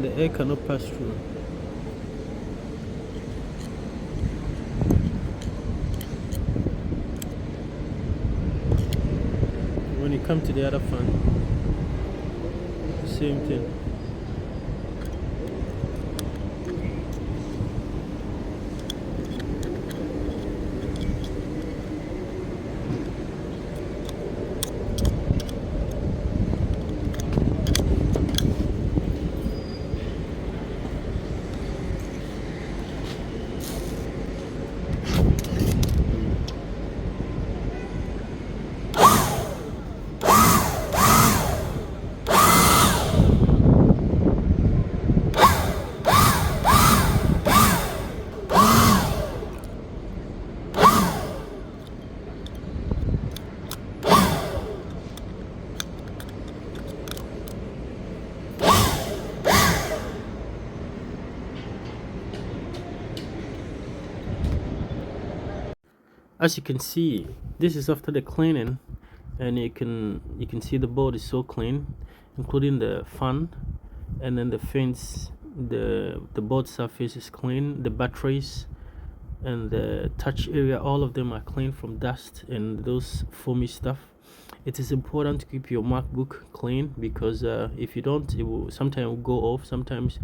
and the air cannot pass through. When you come to the other fan, same thing. As you can see, this is after the cleaning, and you can see the board is so clean, including the fan, and then the fence. The board surface is clean, the batteries and the touch area, all of them are clean from dust and those foamy stuff. It is important to keep your MacBook clean, because if you don't, it will sometimes go off, sometimes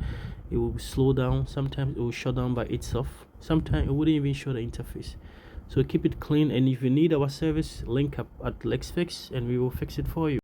it will slow down, sometimes it will shut down by itself, sometimes it wouldn't even show the interface. So keep it clean, and if you need our service, link up at Lex Fix and we will fix it for you.